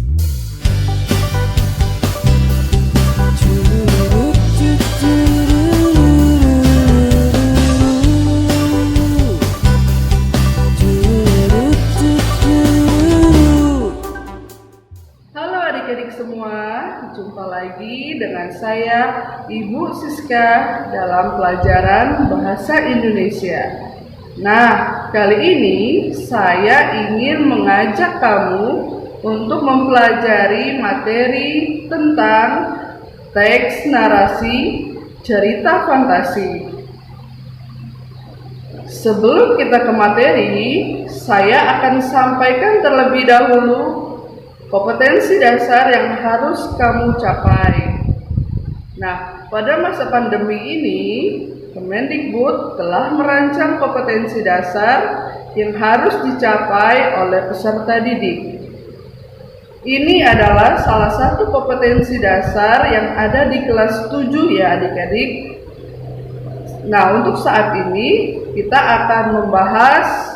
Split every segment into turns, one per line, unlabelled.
Halo adik-adik semua, jumpa lagi dengan saya Ibu Siska dalam pelajaran Bahasa Indonesia. Nah, kali ini saya ingin mengajak kamu untuk mempelajari materi tentang teks narasi cerita fantasi. Sebelum kita ke materi, saya akan sampaikan terlebih dahulu kompetensi dasar yang harus kamu capai. Nah, pada masa pandemi ini, Kemendikbud telah merancang kompetensi dasar yang harus dicapai oleh peserta didik. Ini adalah salah satu kompetensi dasar yang ada di kelas 7 ya adik-adik. Nah, untuk saat ini kita akan membahas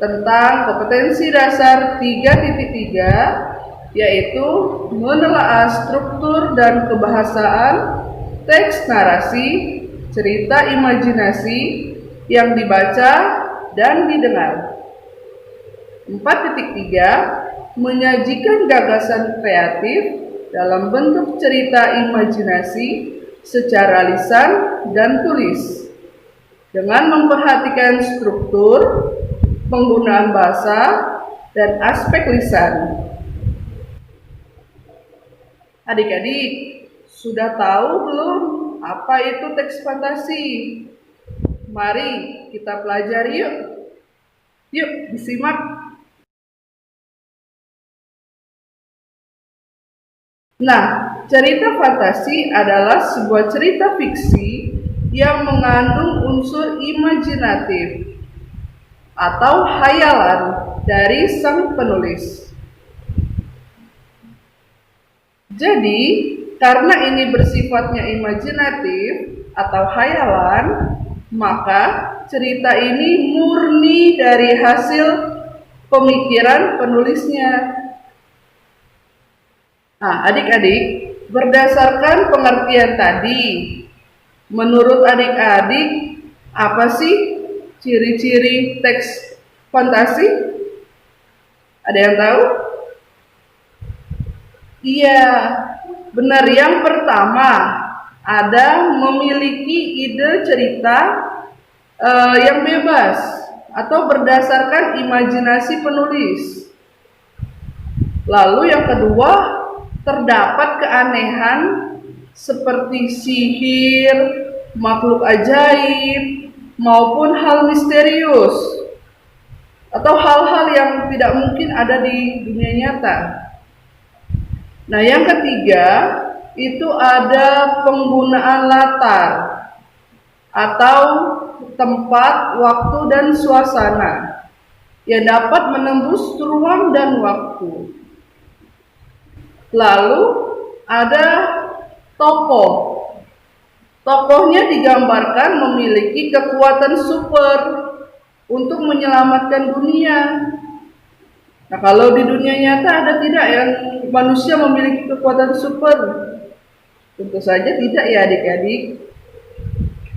tentang kompetensi dasar 3.3, yaitu menelaah struktur dan kebahasaan teks narasi cerita imajinasi yang dibaca dan didengar. 4.3 menyajikan gagasan kreatif dalam bentuk cerita imajinasi secara lisan dan tulis dengan memperhatikan struktur, penggunaan bahasa, dan aspek lisan. Adik-adik, sudah tahu belum apa itu teks fantasi? Mari kita pelajari yuk. Yuk, disimak. Nah, cerita fantasi adalah sebuah cerita fiksi yang mengandung unsur imajinatif atau khayalan dari sang penulis. Jadi, karena ini bersifatnya imajinatif atau khayalan, maka cerita ini murni dari hasil pemikiran penulisnya. Nah, adik-adik, berdasarkan pengertian tadi, menurut adik-adik, apa sih ciri-ciri teks fantasi? Ada yang tahu? Iya, benar. Yang pertama, ada memiliki ide cerita yang bebas atau berdasarkan imajinasi penulis. Lalu yang kedua, terdapat keanehan seperti sihir, makhluk ajaib, maupun hal misterius atau hal-hal yang tidak mungkin ada di dunia nyata. Nah, yang ketiga itu ada penggunaan latar atau tempat, waktu, dan suasana yang dapat menembus ruang dan waktu. Lalu ada tokoh. Tokohnya digambarkan memiliki kekuatan super untuk menyelamatkan dunia. Nah, kalau di dunia nyata ada tidak yang manusia memiliki kekuatan super? Tentu saja tidak ya adik-adik.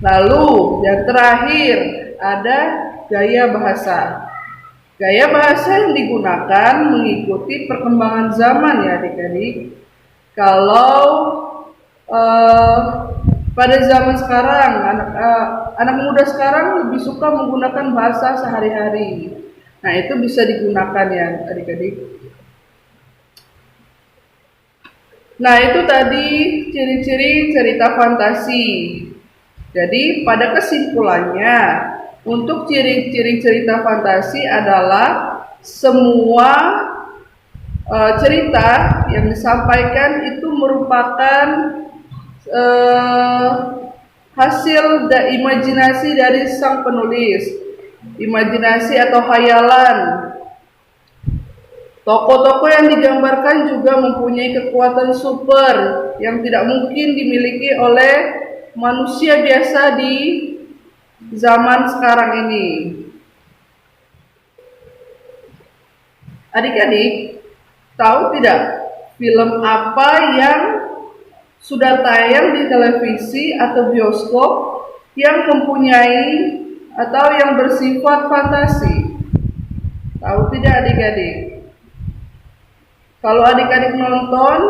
Lalu yang terakhir ada gaya bahasa. Gaya bahasa yang digunakan mengikuti perkembangan zaman ya adik-adik. Kalau pada zaman sekarang anak muda sekarang lebih suka menggunakan bahasa sehari-hari. Nah, itu bisa digunakan ya adik-adik. Nah, itu tadi ciri-ciri cerita fantasi. Jadi, pada kesimpulannya, untuk ciri-ciri cerita fantasi adalah semua cerita yang disampaikan itu merupakan hasil imajinasi dari sang penulis. Imajinasi atau khayalan. Tokoh-tokoh yang digambarkan juga mempunyai kekuatan super yang tidak mungkin dimiliki oleh manusia biasa di zaman sekarang ini. Adik-adik, tahu tidak film apa yang sudah tayang di televisi atau bioskop yang mempunyai atau yang bersifat fantasi. Tahu tidak adik-adik? Kalau adik-adik nonton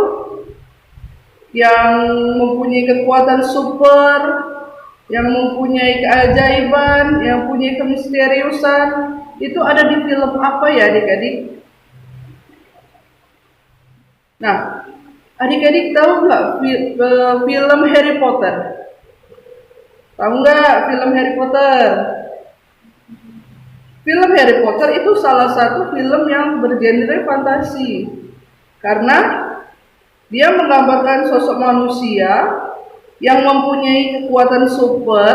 yang mempunyai kekuatan super, yang mempunyai keajaiban, yang mempunyai kemisteriusan, itu ada di film apa ya adik-adik? Nah, adik-adik tahu nggak film Harry Potter? Tahu nggak film Harry Potter? Film Harry Potter itu salah satu film yang bergenre fantasi, karena dia menggambarkan sosok manusia yang mempunyai kekuatan super,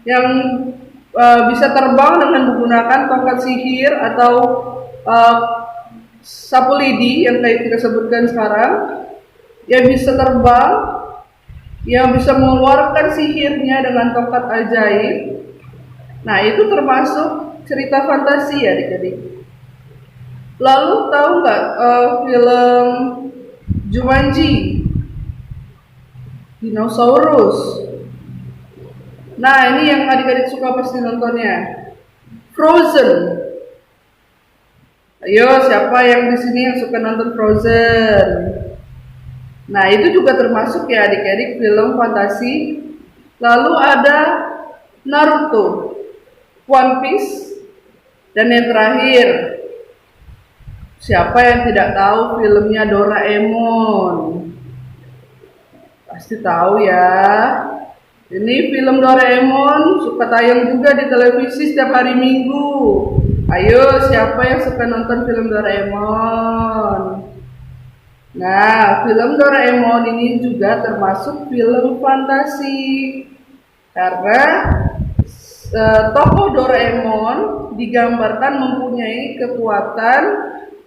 yang bisa terbang dengan menggunakan tongkat sihir atau sapu lidi yang kayak kita sebutkan sekarang, yang bisa terbang, yang bisa mengeluarkan sihirnya dengan tongkat ajaib. Nah, itu termasuk cerita fantasi ya adik-adik. Lalu tahu nggak film Jumanji, dinosaurus? Nah, ini yang adik-adik suka pasti nontonnya. Frozen. Ayo, siapa yang di sini yang suka nonton Frozen? Nah, itu juga termasuk ya adik-adik film fantasi. Lalu ada Naruto, One Piece, dan yang terakhir, siapa yang tidak tahu filmnya Doraemon? Pasti tahu ya. Ini film Doraemon suka tayang juga di televisi setiap hari Minggu. Ayo, siapa yang suka nonton film Doraemon? Nah, film Doraemon ini juga termasuk film fantasi, karena tokoh Doraemon digambarkan mempunyai kekuatan,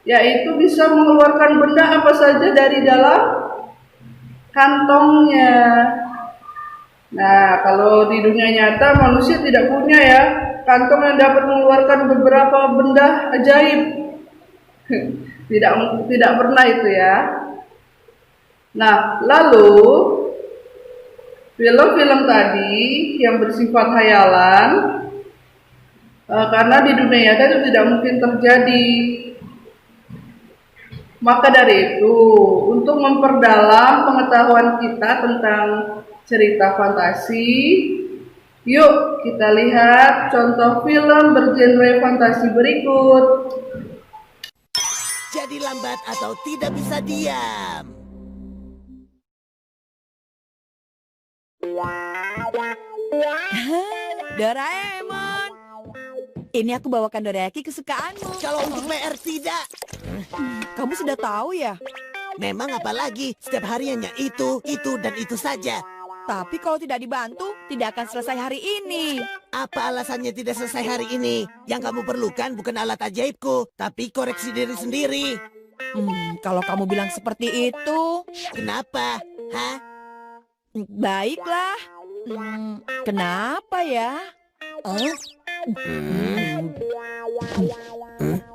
yaitu bisa mengeluarkan benda apa saja dari dalam kantongnya. Nah, kalau di dunia nyata manusia tidak punya ya kantong yang dapat mengeluarkan beberapa benda ajaib. tidak pernah itu ya. Nah, lalu film-film tadi yang bersifat khayalan, karena di dunia nyata itu tidak mungkin terjadi. Maka dari itu, untuk memperdalam pengetahuan kita tentang cerita fantasi, yuk kita lihat contoh film bergenre fantasi berikut.
Jadi lambat atau tidak bisa diam.
Doraemon, ini aku bawakan dorayaki kesukaanmu.
Kalau untuk PR tidak.
Kamu sudah tahu ya?
Memang apalagi, setiap hariannya itu, dan itu saja.
Tapi kalau tidak dibantu, tidak akan selesai hari ini.
Apa alasannya tidak selesai hari ini? Yang kamu perlukan bukan alat ajaibku, tapi koreksi diri sendiri.
Kalau kamu bilang seperti itu,
Kenapa? Hah?
baiklah. Kenapa ya?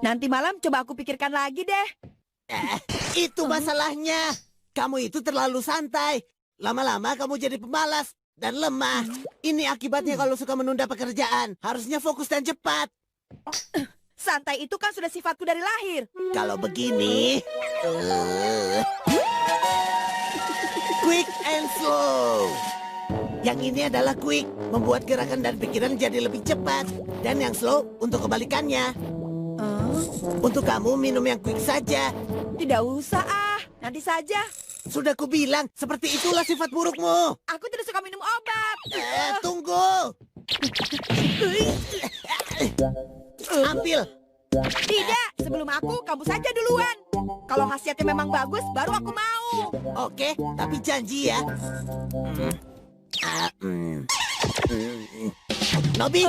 Nanti malam coba aku pikirkan lagi deh.
Itu masalahnya. Kamu itu terlalu santai. Lama-lama kamu jadi pemalas dan lemah. Ini akibatnya kalau suka menunda pekerjaan. Harusnya fokus dan cepat.
Santai itu kan sudah sifatku dari lahir.
Kalau begini, quick and slow. Yang ini adalah quick, membuat gerakan dan pikiran jadi lebih cepat. Dan yang slow untuk kebalikannya. Untuk kamu minum yang quick saja.
Tidak usah nanti saja.
Sudah kubilang, seperti itulah sifat burukmu.
Aku tidak suka minum obat.
Tunggu. Ambil.
Tidak, sebelum aku, kamu saja duluan. Kalau khasiatnya memang bagus, baru aku mau.
Oke, tapi janji ya. Nobi,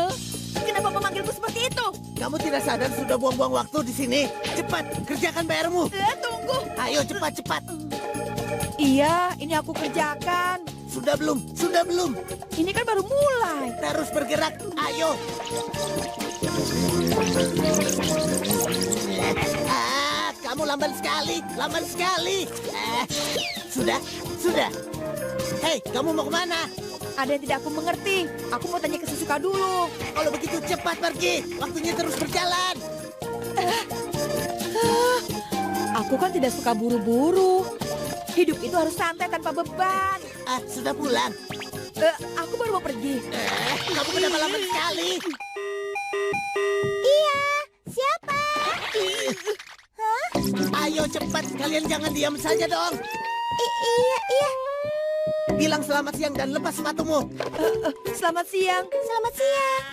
Kenapa memanggilku seperti itu?
kamu tidak sadar sudah buang-buang waktu di sini. Cepat, kerjakan PR-mu.
Tunggu.
Ayo cepat.
Iya, ini aku kerjakan.
Sudah belum?
Ini kan baru mulai.
Terus bergerak, ayo. Kamu kamu lamban sekali, lamban sekali. Sudah. Hei, kamu mau kemana?
Ada yang tidak aku mengerti. Aku mau tanya ke Susuka dulu.
Kalau begitu cepat pergi, waktunya terus berjalan.
Aku kan tidak suka buru-buru. Hidup itu harus santai tanpa beban.
Sudah pulang.
Aku baru mau pergi.
Kamu kenapa lamban sekali?
Iya, siapa?
Ayo cepat, kalian jangan diam saja dong.
Iya.
Bilang selamat siang dan lepas sepatumu.
Selamat siang. Selamat siang.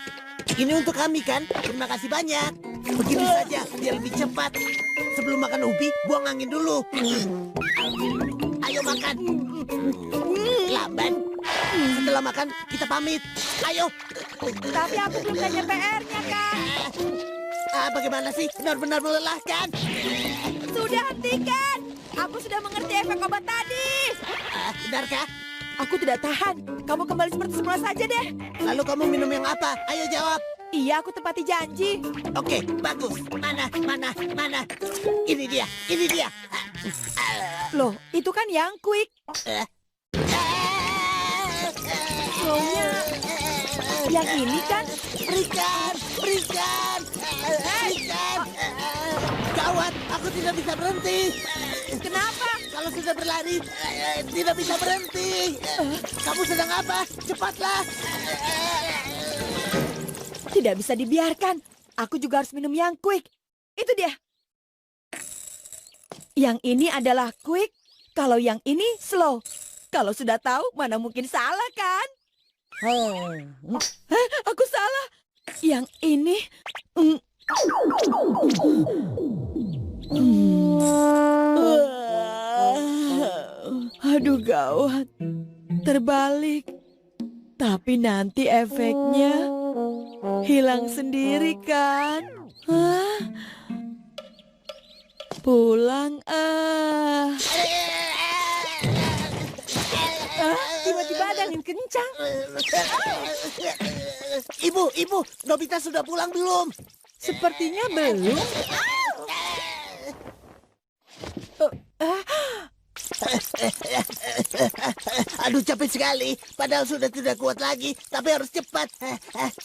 Ini untuk kami kan? Terima kasih banyak. Begitu saja, biar lebih cepat. Sebelum makan ubi, buang angin dulu. Ayo makan. Lamban. Setelah makan, kita pamit. Ayo.
Tapi aku belum tanya PR-nya, Kak.
Bagaimana sih? Benar-benar melelahkan.
Sudah hentikan. Aku sudah mengerti efek obat tadi.
Benarkah?
Aku tidak tahan. Kamu kembali seperti semula saja deh.
Lalu kamu minum yang apa? Ayo jawab.
Iya, aku tepati janji.
Oke, bagus. Mana? Ini dia.
Loh, itu kan yang quick. Slownya. Yang ini kan?
Berikan. Gawat, aku tidak bisa berhenti.
Kenapa?
Kalau sudah berlari, tidak bisa berhenti. Kamu sedang apa? Cepatlah.
Tidak bisa dibiarkan. Aku juga harus minum yang quick. Itu dia. Yang ini adalah quick. Kalau yang ini slow. Kalau sudah tahu, mana mungkin salah kan? Aku salah. Yang ini... Aduh gawat. Terbalik. Tapi nanti efeknya hilang sendiri kan? Hah? Pulang tiba-tiba ada angin kencang.
Ibu, Nobita sudah pulang belum?
Sepertinya belum.
Aduh, capek sekali. Padahal sudah tidak kuat lagi, tapi harus cepat.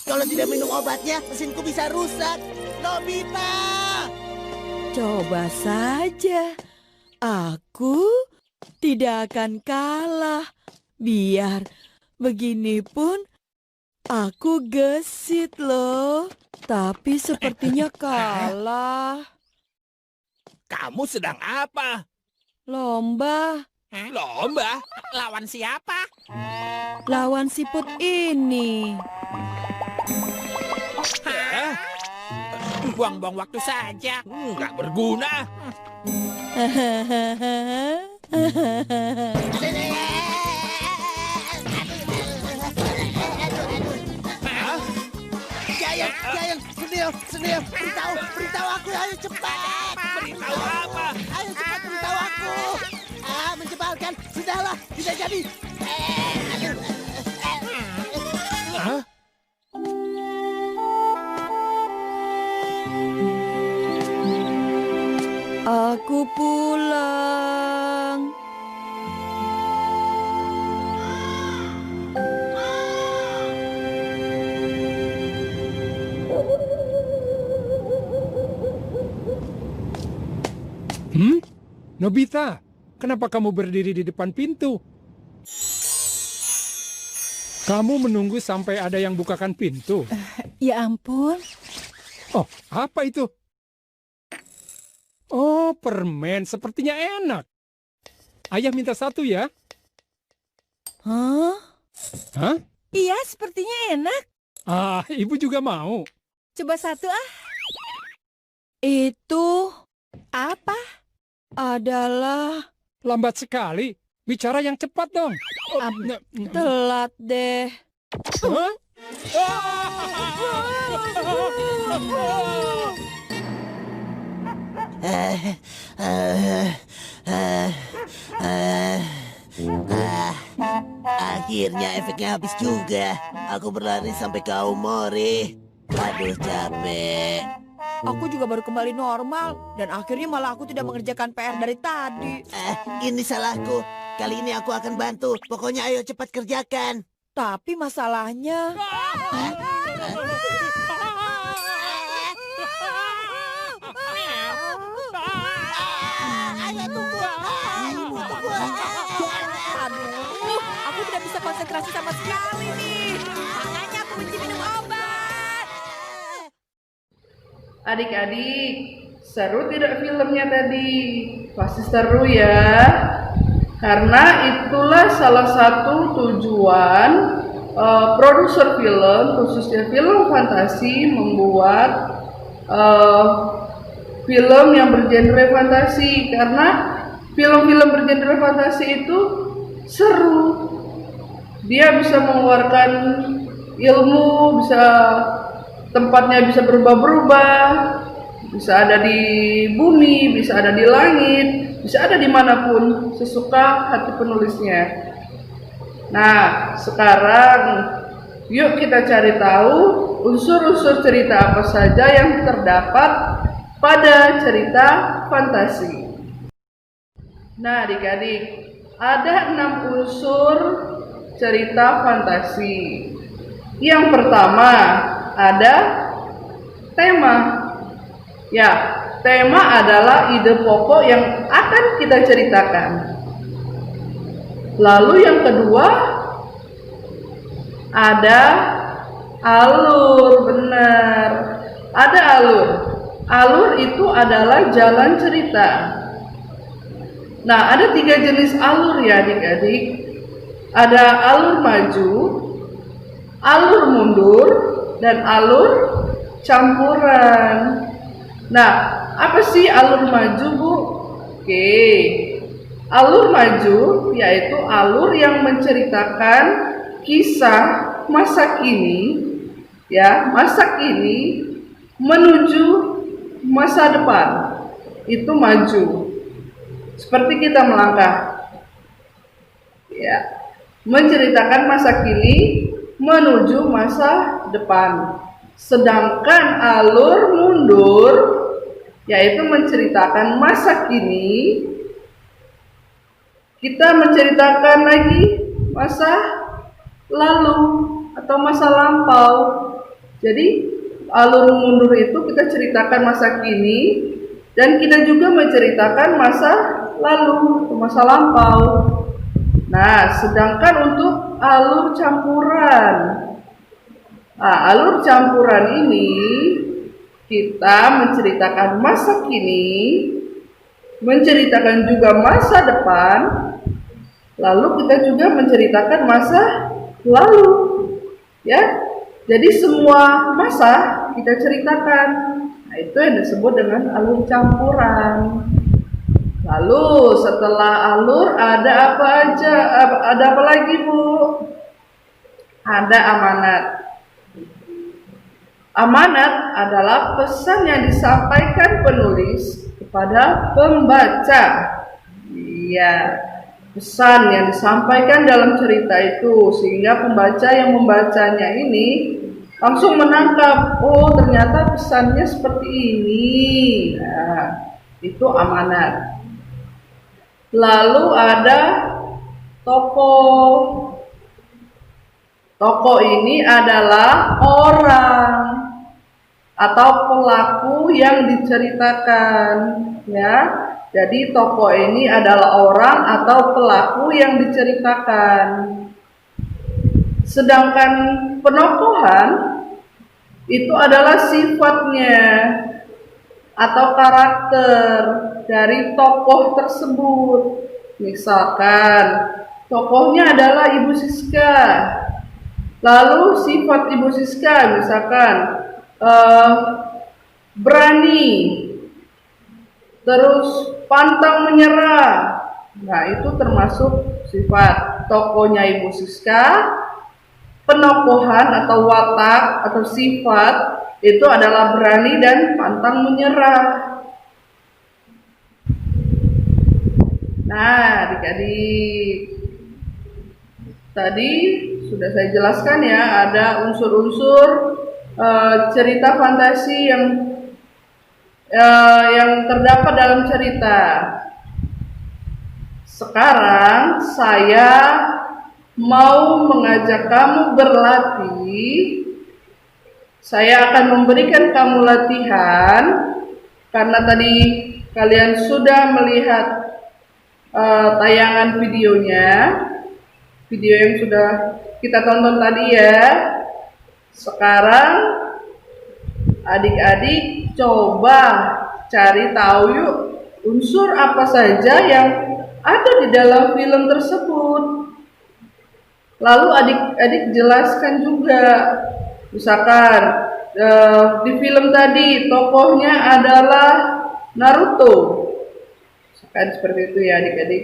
Kalau tidak minum obatnya, mesinku bisa rusak. Nobita!
Coba saja. Aku tidak akan kalah. Biar beginipun aku gesit loh. Tapi sepertinya kalah.
Kamu sedang apa?
Lomba.
Lomba? Lawan siapa?
Lawan siput ini.
Hah? Buang-buang waktu saja. Nggak berguna. Hah?
Giant, Sunil, beritahu aku, ayo cepat.
Beritahu apa?
Ayo cepat beritahu aku. Menjebalkan, sudahlah, tidak jadi.
Hah?
Aku pulang.
Nobita, kenapa kamu berdiri di depan pintu? Kamu menunggu sampai ada yang bukakan pintu.
Ya ampun.
Oh, apa itu? Oh, permen. Sepertinya enak. Ayah minta satu ya.
Hah?
Hah?
Iya, sepertinya enak.
Ibu juga mau.
Coba satu ah. Itu apa? Adalah
Lambat sekali. Bicara yang cepat dong.
telat deh.
Hah?
Akhirnya efeknya habis juga. Aku berlari sampai ke Aomori. Aduh, capek.
Aku juga baru kembali normal dan akhirnya malah aku tidak mengerjakan PR dari tadi.
Ini salahku. Kali ini aku akan bantu. Pokoknya ayo cepat kerjakan.
Tapi masalahnya,
Ayo tunggu.
aduh, aku tidak bisa konsentrasi sama sekali nih. Makanya aku mesti minum obat.
Adik-adik, seru tidak filmnya tadi? Pasti seru ya. Karena itulah salah satu tujuan produser film, khususnya film fantasi, membuat film yang bergenre fantasi. Karena film-film bergenre fantasi itu seru. Dia bisa mengeluarkan ilmu, tempatnya bisa berubah-berubah, bisa ada di bumi, bisa ada di langit, bisa ada dimanapun sesuka hati penulisnya. Nah, sekarang yuk kita cari tahu unsur-unsur cerita apa saja yang terdapat pada cerita fantasi. Nah, adik-adik, ada 6 unsur cerita fantasi. Yang pertama ada tema. Ya, tema adalah ide pokok yang akan kita ceritakan. Lalu yang kedua ada alur, benar. Ada alur. Alur itu adalah jalan cerita. Nah, ada 3 jenis alur ya adik-adik. Ada alur maju, alur mundur, dan alur campuran. Nah, apa sih alur maju, Bu? Oke. Alur maju yaitu alur yang menceritakan kisah masa kini, ya, masa kini menuju masa depan. Itu maju. Seperti kita melangkah. Ya. Menceritakan masa kini menuju masa depan. Sedangkan alur mundur yaitu menceritakan masa kini, kita menceritakan lagi masa lalu atau masa lampau. Jadi alur mundur itu kita ceritakan masa kini dan kita juga menceritakan masa lalu atau masa lampau. Nah, sedangkan untuk alur campuran, alur campuran ini kita menceritakan masa kini, menceritakan juga masa depan, lalu kita juga menceritakan masa lalu, ya. Jadi semua masa kita ceritakan. Nah, itu yang disebut dengan alur campuran. Lalu setelah alur ada apa aja? Ada apa lagi, Bu? Ada amanat. Amanat adalah pesan yang disampaikan penulis kepada pembaca. Iya, pesan yang disampaikan dalam cerita itu sehingga pembaca yang membacanya ini langsung menangkap, oh ternyata pesannya seperti ini. Nah, itu amanat. Lalu ada tokoh. Tokoh ini adalah orang atau pelaku yang diceritakan, ya. Jadi tokoh ini adalah orang atau pelaku yang diceritakan. Sedangkan penokohan itu adalah sifatnya atau karakter dari tokoh tersebut. Misalkan tokohnya adalah Ibu Siska. Lalu sifat Ibu Siska misalkan berani, terus pantang menyerah. Nah, itu termasuk sifat tokohnya Ibu Siska. Penokohan atau watak atau sifat itu adalah berani dan pantang menyerah. Nah, adik-adik, tadi sudah saya jelaskan ya, ada unsur-unsur cerita fantasi yang yang terdapat dalam cerita. Sekarang saya mau mengajak kamu berlatih. Saya akan memberikan kamu latihan karena tadi kalian sudah melihat tayangan videonya, video yang sudah kita tonton tadi ya. Sekarang adik-adik coba cari tahu yuk unsur apa saja yang ada di dalam film tersebut. Lalu adik-adik jelaskan juga. Misalkan di film tadi tokohnya adalah Naruto. Misalkan seperti itu ya adik-adik.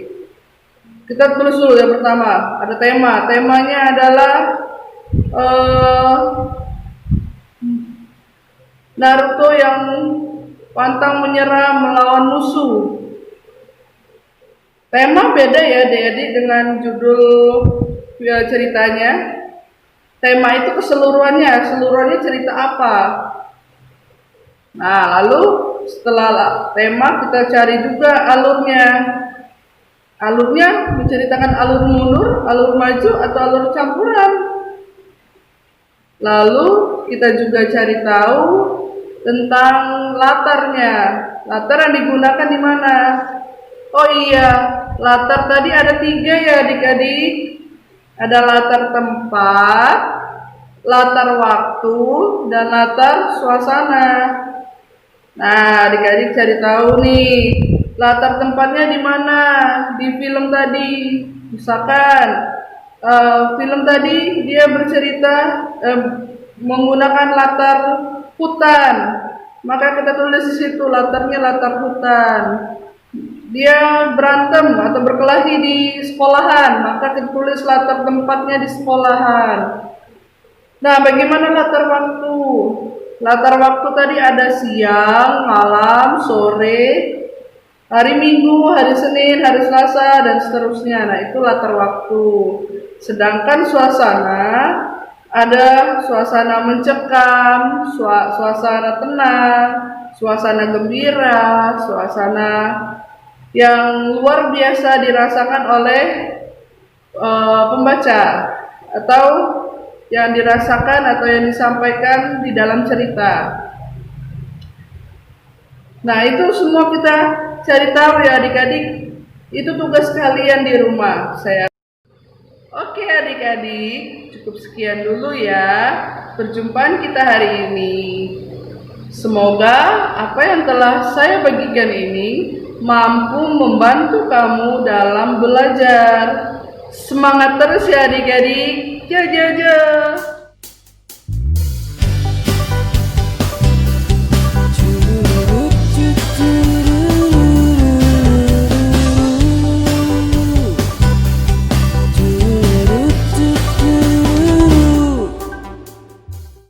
Kita tulis dulu yang pertama. Ada tema. Temanya adalah Naruto yang pantang menyerah melawan musuh. Tema beda ya adik-adik dengan judul ceritanya. Tema itu keseluruhannya, cerita apa. Nah, lalu setelah tema kita cari juga alurnya. Alurnya menceritakan alur mundur, alur maju, atau alur campuran. Lalu kita juga cari tahu tentang latarnya. Latar yang digunakan di mana? Oh iya, latar tadi ada 3 ya adik-adik. Ada latar tempat, latar waktu, dan latar suasana. Nah, adik-adik cari tahu nih, latar tempatnya di mana di film tadi. Misalkan film tadi dia bercerita menggunakan latar hutan, maka kita tulis di situ latarnya latar hutan. Dia berantem atau berkelahi di sekolahan, maka kita tulis latar tempatnya di sekolahan. Nah, bagaimana latar waktu? Latar waktu tadi ada siang, malam, sore, hari Minggu, hari Senin, hari Selasa, dan seterusnya. Nah, itu latar waktu. Sedangkan suasana, ada suasana mencekam, suasana tenang, suasana gembira, suasana yang luar biasa dirasakan oleh pembaca, atau yang dirasakan atau yang disampaikan di dalam cerita. Nah, itu semua kita cari tahu ya adik-adik. Itu tugas kalian di rumah. Oke adik-adik, cukup sekian dulu ya perjumpaan kita hari ini. Semoga apa yang telah saya bagikan ini mampu membantu kamu dalam belajar. Semangat terus ya adik-adik. Ja.